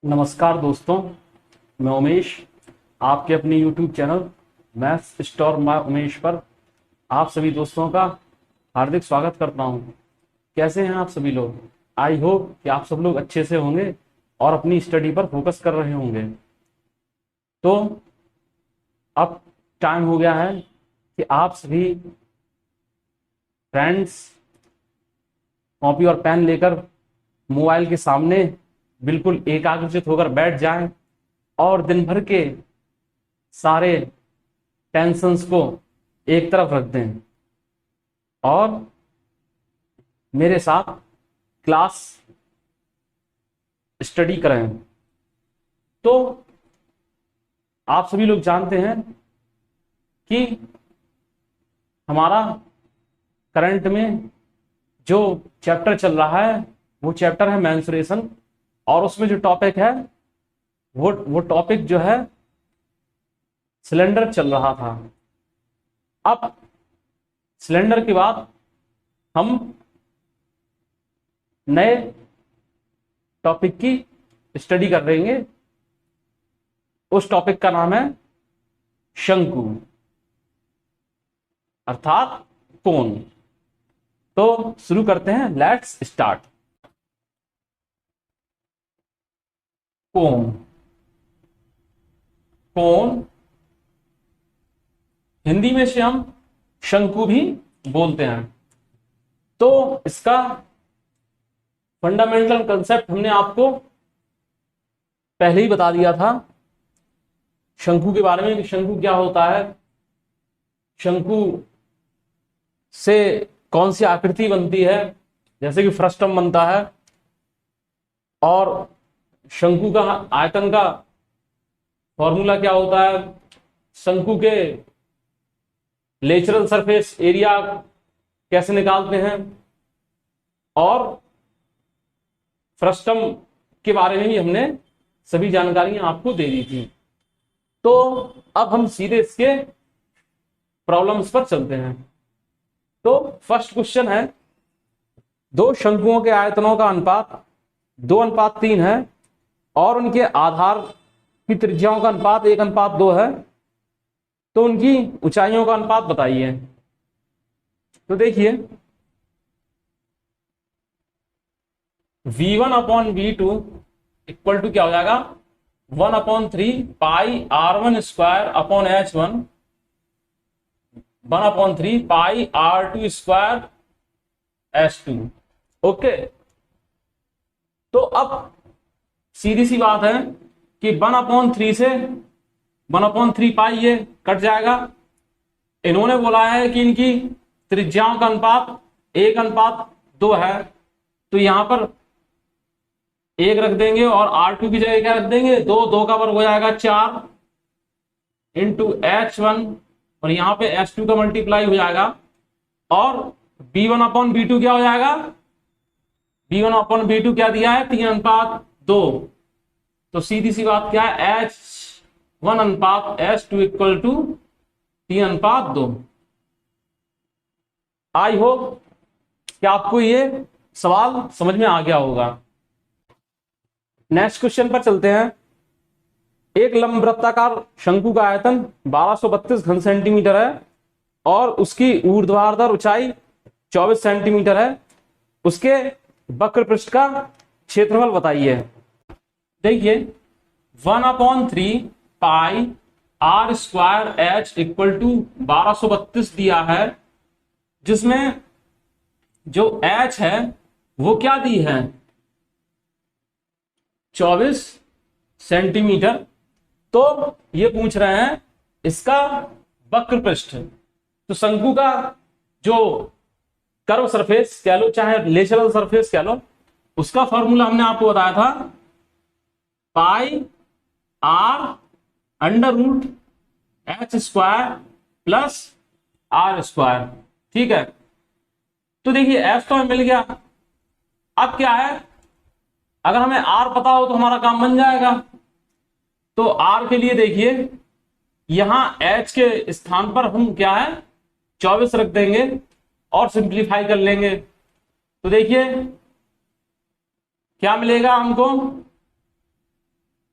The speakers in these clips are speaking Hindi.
नमस्कार दोस्तों, मैं उमेश आपके अपने YouTube channel maths store my Umesh पर आप सभी दोस्तों का हार्दिक स्वागत करता हूं। कैसे हैं आप सभी लोग? आई होप कि आप सब लोग अच्छे से होंगे और अपनी स्टडी पर फोकस कर रहे होंगे। तो अब टाइम हो गया है कि आप सभी फ्रेंड्स कॉपी और पेन लेकर मोबाइल के सामने बिल्कुल एकाग्रचित होकर बैठ जाएं और दिन भर के सारे टेंशन्स को एक तरफ रख दें और मेरे साथ क्लास स्टडी करें। तो आप सभी लोग जानते हैं कि हमारा करंट में जो चैप्टर चल रहा है वो चैप्टर है मेंस्ट्रुएशन, और उसमें जो टॉपिक है वो टॉपिक जो है सिलेंडर चल रहा था। अब सिलेंडर के बाद हम नए टॉपिक की स्टडी कर रहेंगे। उस टॉपिक का नाम है शंकु अर्थात कोन। तो शुरू करते हैं, लेट्स स्टार्ट। कोन, कोन हिंदी में से हम शंकु भी बोलते हैं। तो इसका फंडामेंटल कंसेप्ट हमने आपको पहले ही बता दिया था शंकु के बारे में कि शंकु क्या होता है, शंकु से कौन सी आकृति बनती है, जैसे कि फ्रस्टम बनता है, और शंकु का आयतन का फॉर्मूला क्या होता है, शंकु के लेटरल सरफेस एरिया कैसे निकालते हैं, और फ्रस्टम के बारे में भी हमने सभी जानकारियां आपको दे दी थी। तो अब हम सीधे इसके प्रॉब्लम्स पर चलते हैं। तो फर्स्ट क्वेश्चन है, दो शंकुओं के आयतनों का अनुपात 2:3 है और उनके आधार की त्रिज्याओं का अनुपात 1:2 है, तो उनकी ऊंचाइयों का अनुपात बताइए। तो देखिए, V1/V2 इक्वल टू क्या हो जाएगा, 1/3 पाई R1² H1 1/3 पाई R2² H2। ओके, तो अब सीधी सी बात है कि 1/3 से 1/3 पाई ये कट जाएगा। इन्होंने बोला है कि इनकी त्रिज्याओं का अनुपात 1:2 है, तो यहां पर 1 रख देंगे और R2 की जगह क्या रख देंगे, 2 का वर्ग हो जाएगा 4 इंटू H1, और यहां पे H2 का मल्टीप्लाई हो जाएगा, और B1/B2 क्या हो जाएगा, B1/B2 क्या दिया है, 3:2। तो सीधी सी बात क्या है, H1:H2 equal to 3:2। I hope कि आपको ये सवाल समझ में आ गया होगा। नेक्स्ट क्वेश्चन पर चलते हैं। एक लंबवृत्ताकार शंकु का आयतन 1232 घन सेंटीमीटर है और उसकी ऊर्ध्वाधर ऊंचाई 24 सेंटीमीटर है। उसके वक्र पृष्ठ का क्षेत्रफल बताइए। देखिए, 1/3 पाई R² H इक्वल टू 1232 दिया है, जिसमें जो H है वो क्या दी है, 24 सेंटीमीटर। तो ये पूछ रहे हैं इसका वक्र पृष्ठ। तो शंकु का जो कर्व सरफेस कह लो चाहे लेटरल सरफेस कह लो, उसका फॉर्मूला हमने आपको बताया था, पाई R√H² प्लस R²। ठीक है, तो देखिए F तो हमें मिल गया। अब क्या है, अगर हमें R पता हो तो हमारा काम बन जाएगा। तो R के लिए देखिए, यहां H के स्थान पर हम क्या है 24 रख देंगे और सिंप्लीफाई कर लेंगे। तो देखिए क्या मिलेगा हमको,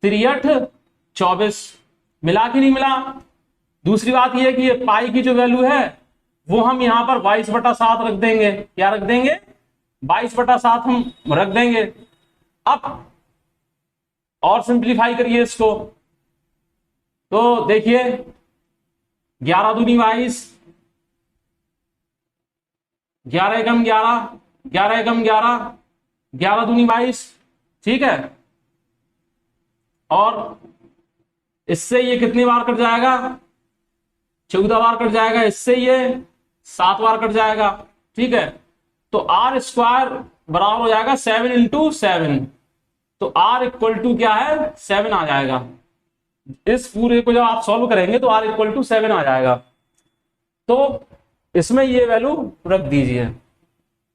63 24 मिला कि नहीं मिला। दूसरी बात यह कि ये पाई की जो वैल्यू है वो हम यहां पर 22/7 रख देंगे। क्या रख देंगे? 22/7 हम रख देंगे। अब और सिंप्लीफाई करिए इसको, तो देखिए 11 दूनी 22, 11 एकम 11, 11 एकम 11, 11 दूनी 22, ठीक है। और इससे ये कितनी बार कट जाएगा? 14 बार कट जाएगा। इससे ये 7 बार कट जाएगा, ठीक है। तो आर स्क्वायर बराबर हो जाएगा 7 × 7। तो आर इक्वल टू क्या है? 7 आ जाएगा। इस पूरे को जब आप सॉल्व करेंगे तो आर इक्वल टू 7 आ जाएगा। तो इसमें ये वैल्यू रख दीजिए।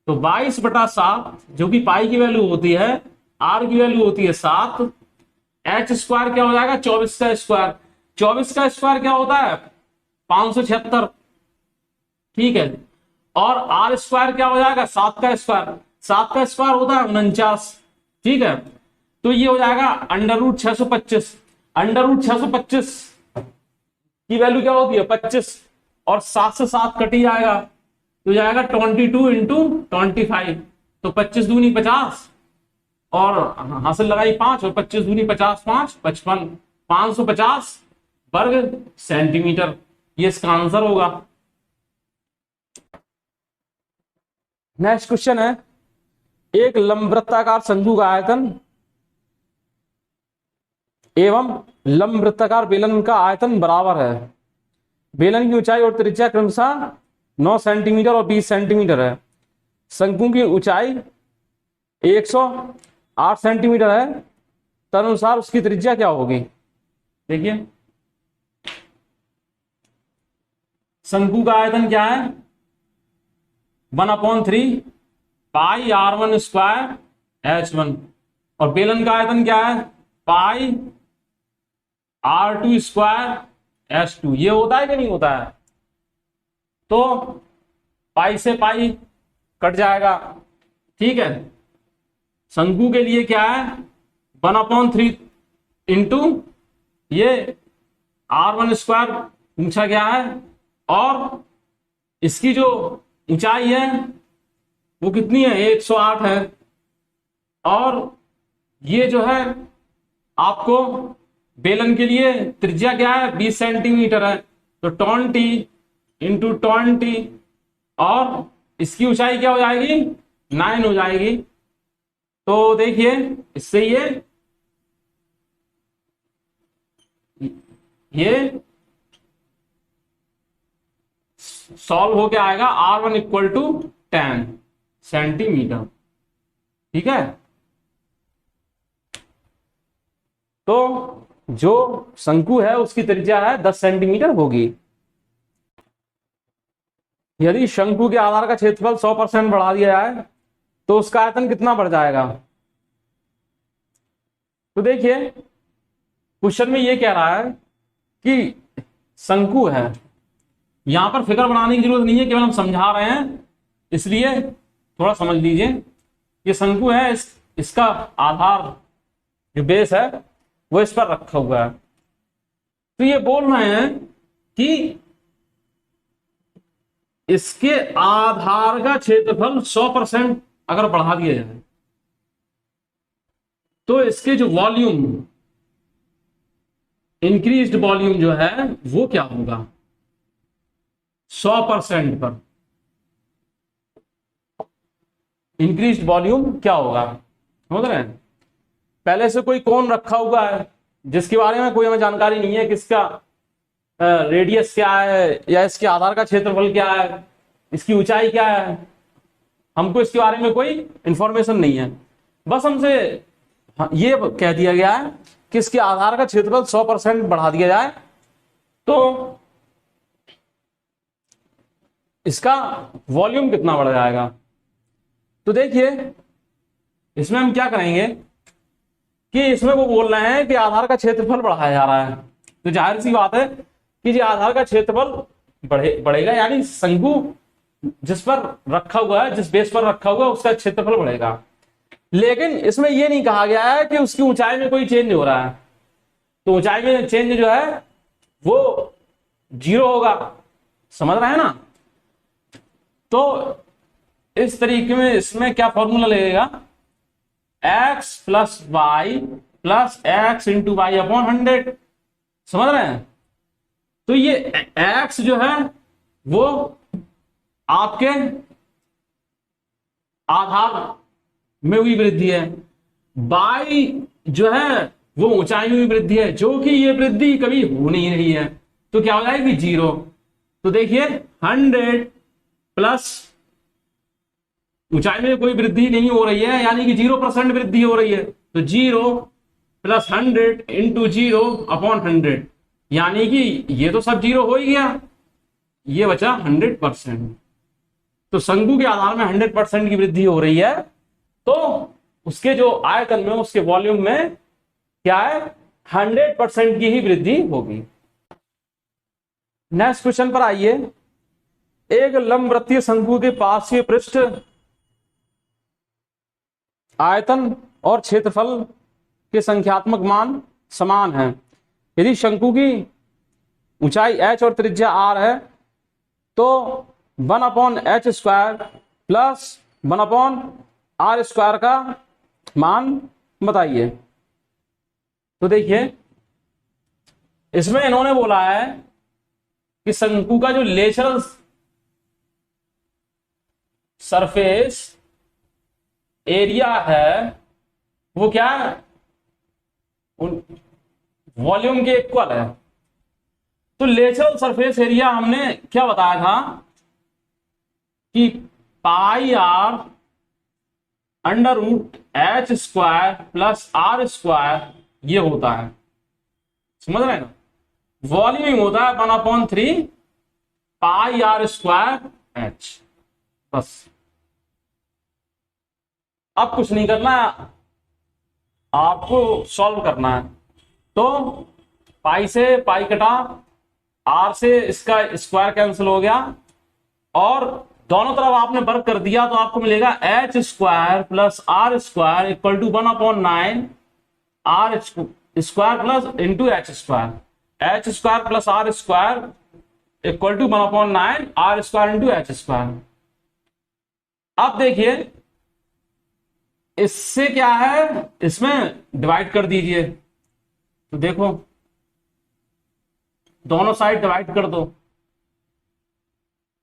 तो 22/7 जो कि पाई की वैल्यू होती है, आर की वैल्यू होती है 7, एच स्क्वायर क्या हो जाएगा? 24 का स्क्वायर। 24 का स्क्वायर क्या होता है? 576, ठीक है। और आर स्क्वायर क्या हो जाएगा? 7 का स्क्वायर। 7 का स्क्वायर होता है 49, ठीक है। तो ये हो जाएगा √625। √625 की वैल्यू क्या होती है? 25, और 7 से 7 कट ही जाएगा तो जाएगा 22 × 25। तो 25 दूनी 50, और हासिल लगाई 5, और 25 दूनी 50, 5 55, 550 वर्ग सेंटीमीटर। ये इसका आंसर होगा। नेक्स्ट क्वेश्चन है, एक लंबवृत्ताकार शंकु का आयतन एवं लंबवृत्ताकार बेलन का आयतन बराबर है। बेलन की ऊंचाई और त्रिज्या क्रमशः 9 सेंटीमीटर और 20 सेंटीमीटर है। शंकु की ऊंचाई 108 सेंटीमीटर है, तदनुसार उसकी त्रिज्या क्या होगी? देखिए शंकु का आयतन क्या है? 1/3 पाई r1 स्क्वायर h1, और बेलन का आयतन क्या है? पाई r2 स्क्वायर h2। ये होता है कि नहीं होता है? तो पाई से पाई कट जाएगा, ठीक है। शंकु के लिए क्या है? 1/3 इंटू ये r1 स्क्वायर पूछा गया है, और इसकी जो ऊंचाई है वो कितनी है? 108 है। और ये जो है आपको बेलन के लिए त्रिज्या क्या है? 20 सेंटीमीटर है। तो 20 × 20, और इसकी ऊंचाई क्या हो जाएगी? 9 हो जाएगी। तो देखिए इससे ये सॉल्व हो क्या आएगा? r1 = 10 सेंटीमीटर, ठीक है। तो जो शंकु है उसकी त्रिज्या है 10 सेंटीमीटर होगी। यदि शंकु के आधार का क्षेत्रफल 100% बढ़ा दिया जाए तो उसका आयतन कितना बढ़ जाएगा? तो देखिए क्वेश्चन में ये कह रहा है कि शंकु है, यहां पर फिगर बनाने की जरूरत नहीं है, केवल हम समझा रहे हैं, इसलिए थोड़ा समझ लीजिए। ये शंकु है, इसका आधार जो बेस है वो इस पर रखा हुआ है। तो ये बोल रहे हैं कि इसके आधार का क्षेत्रफल 100% अगर बढ़ा दिया जाए तो इसके जो वॉल्यूम, इंक्रीज्ड वॉल्यूम जो है वो क्या होगा? 100% पर इंक्रीज्ड वॉल्यूम क्या होगा? समझ रहे हैं? पहले से कोई कोन रखा हुआ है जिसके बारे में कोई हमें जानकारी नहीं है, किसका रेडियस क्या है, या इसके आधार का क्षेत्रफल क्या है, इसकी ऊंचाई क्या है, हमको इसके बारे में कोई इंफॉर्मेशन नहीं है। बस हमसे ये कह दिया गया है कि इसके आधार का क्षेत्रफल 100% बढ़ा दिया जाए तो इसका वॉल्यूम कितना बढ़ जाएगा। तो देखिए इसमें हम क्या करेंगे कि इसमें वो बोल रहे हैं कि आधार का क्षेत्रफल बढ़ाया जा रहा है, तो जाहिर सी बात है कि जो आधार का क्षेत्रफल बढ़ेगा, यानी शंकु जिस पर रखा हुआ है, जिस बेस पर रखा हुआ है उसका क्षेत्रफल बढ़ेगा। लेकिन इसमें यह नहीं कहा गया है कि उसकी ऊंचाई में कोई चेंज हो रहा है। तो ऊंचाई में चेंज जो है वो 0 होगा। समझ रहे हैं ना? तो इस तरीके में इसमें क्या फॉर्मूला लगेगा, x plus y plus x into y upon 100। समझ रहे हैं? तो ये x जो है वो आपके आधार में हुई वृद्धि है, y जो है वो ऊंचाई में हुई वृद्धि है, जो कि ये वृद्धि कभी हो नहीं रही है, तो क्या हो जाएगी 0। तो देखिए 100 प्लस ऊंचाई में कोई वृद्धि नहीं हो रही है, यानी कि 0% वृद्धि हो रही है, तो 0 प्लस 100 इंटू 0 अपॉन 100, यानी कि ये तो सब 0 हो ही गया, ये बचा 100%। तो शंकु के आधार में 100% की वृद्धि हो रही है, तो उसके जो आयतन में, उसके वॉल्यूम में क्या है, 100% की ही वृद्धि होगी। नेक्स्ट क्वेश्चन पर आइए। एक लंबवृत्तीय शंकु के पार्श्वीय पृष्ठ आयतन और क्षेत्रफल के संख्यात्मक मान समान हैं। यदि शंकु की ऊंचाई h और त्रिज्या r है, तो 1/h² प्लस 1/r² का मान बताइए। तो देखिए इसमें इन्होंने बोला है कि शंकु का जो लेटरल सरफेस एरिया है वो क्या है, वॉल्यूम के इक्वल है। तो लेटरल सरफेस एरिया हमने क्या बताया था कि पाई r √h² प्लस r² ये होता है। समझ रहे हैं ना? वॉल्यूम होता है 1/3 पाई r² h। बस, अब कुछ नहीं करना है, आपको सॉल्व करना है। तो पाई से पाई कटा, r से इसका स्क्वायर कैंसिल हो गया, और दोनों तरफ आपने वर्क कर दिया, तो आपको मिलेगा h² plus r² equal to 1/9 r² plus into h²। h² plus r² equal to 1/9 r² into h²। अब देखिए इससे क्या है, इसमें डिवाइड कर दीजिए। तो देखो दोनों साइड डिवाइड कर दो,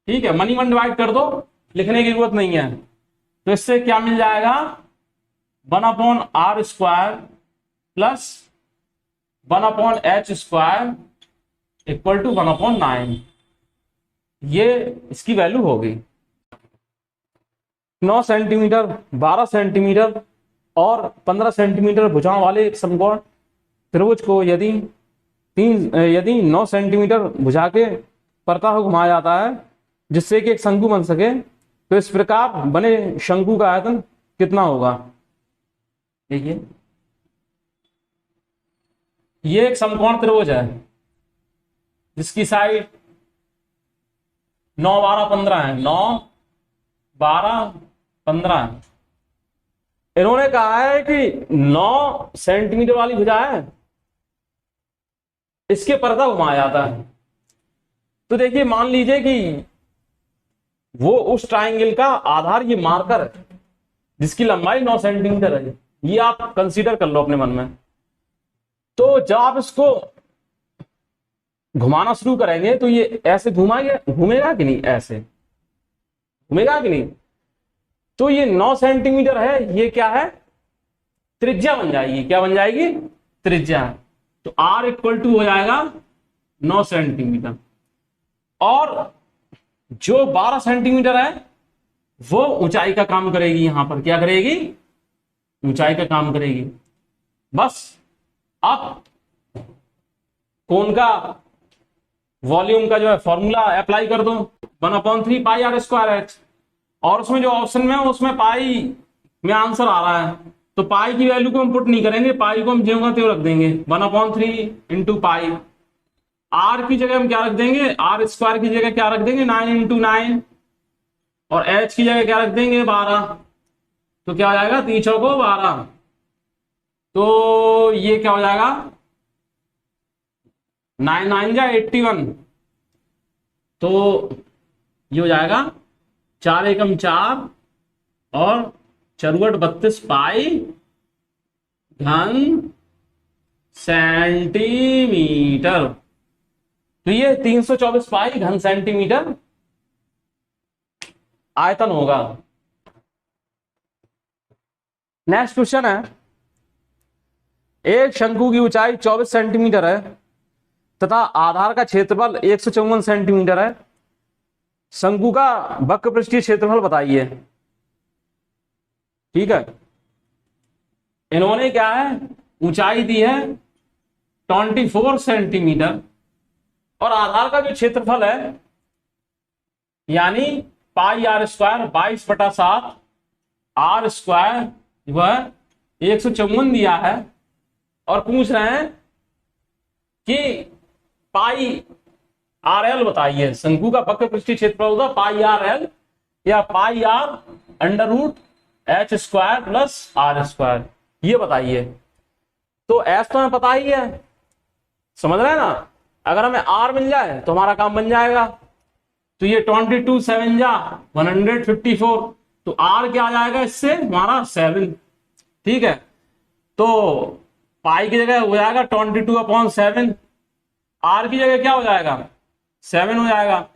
ठीक है, 1 डिवाइड कर दो, लिखने की जरूरत नहीं है। तो इससे क्या मिल जाएगा, 1/r² plus 1/h² equal to 1/9। ये इसकी वैल्यू होगी। 9 सेंटीमीटर, 12 सेंटीमीटर और 15 सेंटीमीटर भुजाओं वाले एक समकोण त्रिभुज को यदि 9 सेंटीमीटर भुजा के परता को घुमाया जाता है जिससे कि एक शंकु बन सके, तो इस प्रकार बने शंकु का आयतन कितना होगा। देखिए ये एक समकोण त्रिभुज है जिसकी साइड 9, 12, 15 है, 9, 12, 15 है। इन्होंने कहा है कि 9 सेंटीमीटर वाली भुजा है, इसके पर्दा घुमाया जाता है। तो देखिए मान लीजिए कि वो उस ट्राइंगल का आधार ये मार्कर है जिसकी लंबाई 9 सेंटीमीटर है, ये आप कंसीडर कर लो अपने मन में। तो जब आप इसको घुमाना शुरू करेंगे तो ये ऐसे घूमेगा कि नहीं, ऐसे घूमेगा कि नहीं। तो ये 9 सेंटीमीटर है, ये क्या है, त्रिज्या बन जाएगी। क्या बन जाएगी, त्रिज्या। तो r इक्वल टू हो जाएगा 9 सेंटीमीटर, और जो 12 सेंटीमीटर है वो ऊंचाई का काम करेगी। यहां पर क्या करेगी, ऊंचाई का काम करेगी। बस अब कोण का वॉल्यूम का जो है फॉर्मूला अप्लाई कर दो, 1/3 पाई r²h, और उसमें जो ऑप्शन में है उसमें पाई में आंसर आ रहा है, तो पाई की वैल्यू को हम पुट नहीं करेंगे, पाई को हम ज्यों का त्यों रख देंगे, 1/3 इंटू पाई। आर की जगह हम क्या रख देंगे, r² की जगह क्या रख देंगे, 9 इंटू 9, और h की जगह क्या रख देंगे, 12। तो क्या हो जाएगा, 3 चौको 12। तो ये क्या हो जाएगा, 9 9 जा 81, तो ये हो जाएगा 4 एकम 4 और चरवट 32 पाई घन सेंटीमीटर। तो ये 324 पाई घन सेंटीमीटर आयतन होगा। नेक्स्ट क्वेश्चन है, एक शंकु की ऊंचाई 24 सेंटीमीटर है तथा आधार का क्षेत्रफल 154 सेंटीमीटर है। शंकु का वक्र पृष्ठीय क्षेत्रफल बताइए। ठीक है, इन्होंने क्या है, ऊंचाई दी है 24 सेंटीमीटर और आधार का जो क्षेत्रफल है यानी पाई आर स्क्वायर 22/7 आर स्क्वायर वह 154 दिया है और पूछ रहे हैं कि पाई आर एल बताइए। शंकु का वक्र पृष्ठीय क्षेत्रफल होगा पाई आर एल या pi R under root H square plus R square, ये बताइए। तो एस तो हमें पता ही है, समझ रहे हैं ना। अगर हमें आर मिल जाए तो हमारा काम बन जाएगा। तो ये 22 7 जा 154, तो आर क्या आ जाएगा इससे हमारा 7। ठीक है, तो पाई की जगह हो जाएगा 22/7, आर की जगह क्या हो जाएगा 7 हो जाएगा।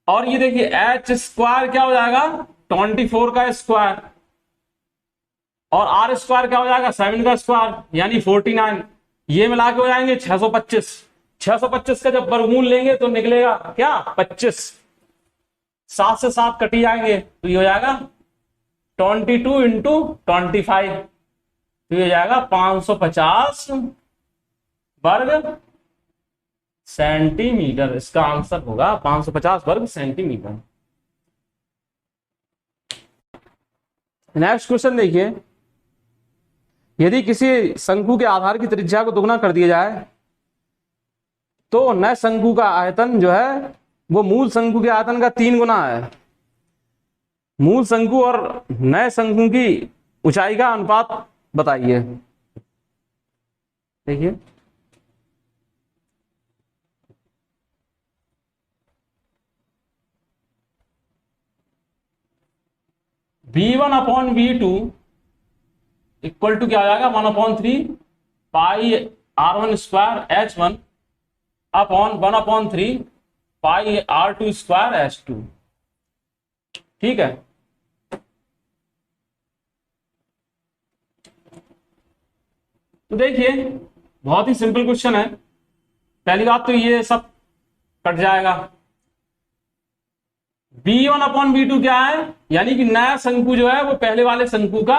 और ये देखिए एच स्क्वायर क्या हो जाएगा 24 का स्क्वायर और आर स्क्वायर क्या हो जाएगा 7 का स्क्वायर यानी 49। ये मिला के हो जाएंगे 625। 625 का जब वर्गमूल लेंगे तो निकलेगा क्या 25। 7 से 7 कटी जाएंगे तो ये हो जाएगा 22 इंटू 25, तो ये हो जाएगा 550 वर्ग सेंटीमीटर। इसका आंसर होगा 550 वर्ग सेंटीमीटर। नेक्स्ट क्वेश्चन देखिए, यदि किसी शंकु के आधार की त्रिज्या को दुगना कर दिया जाए तो नए शंकु का आयतन जो है वो मूल शंकु के आयतन का 3 गुना है। मूल शंकु और नए शंकु की ऊंचाई का अनुपात बताइए। देखिए V1/V2 इक्वल टू क्या आ जाएगा 1/3 पाई R1 स्क्वायर H1 अपॉन 1/3 पाई R2 स्क्वायर H2। ठीक है, तो देखिए बहुत ही सिंपल क्वेश्चन है। पहली बात तो ये सब कट जाएगा। V1/V2 क्या है, यानी कि नया शंकु जो है वो पहले वाले शंकु का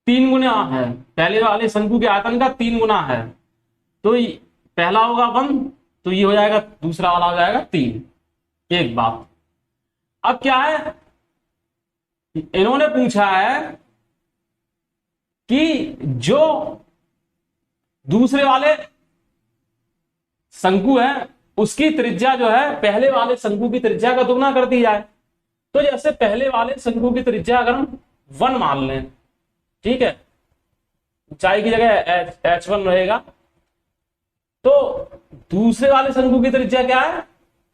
3 गुना है, पहले वाले शंकु के आयतन का 3 गुना है। तो पहला होगा 1, तो ये हो जाएगा, दूसरा वाला हो जाएगा 3। एक बात। अब क्या है, इन्होंने पूछा है कि जो दूसरे वाले शंकु है उसकी त्रिज्या जो है पहले वाले शंकु की त्रिज्या का दुगना कर दी जाए। तो जैसे पहले वाले शंकु की त्रिज्या अगर हम 1 मान लें, ठीक है, ऊंचाई की जगह H1 रहेगा, तो दूसरे वाले शंकु की त्रिज्या क्या है,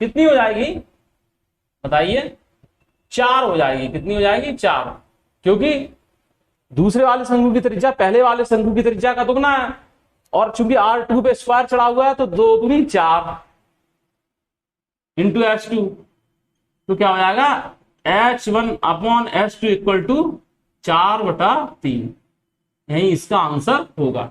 कितनी हो जाएगी बताइए, 4 हो जाएगी। कितनी हो जाएगी 4, क्योंकि दूसरे वाले शंकु की त्रिज्या पहले वाले शंकु की त्रिज्या का दुगना है और चूंकि R2 पे स्क्वायर चढ़ा हुआ है तो 2 दूनी 4 इंटू H2, तो क्या हो जाएगा H1/H2 इक्वल टू 4/3। यही इसका आंसर होगा।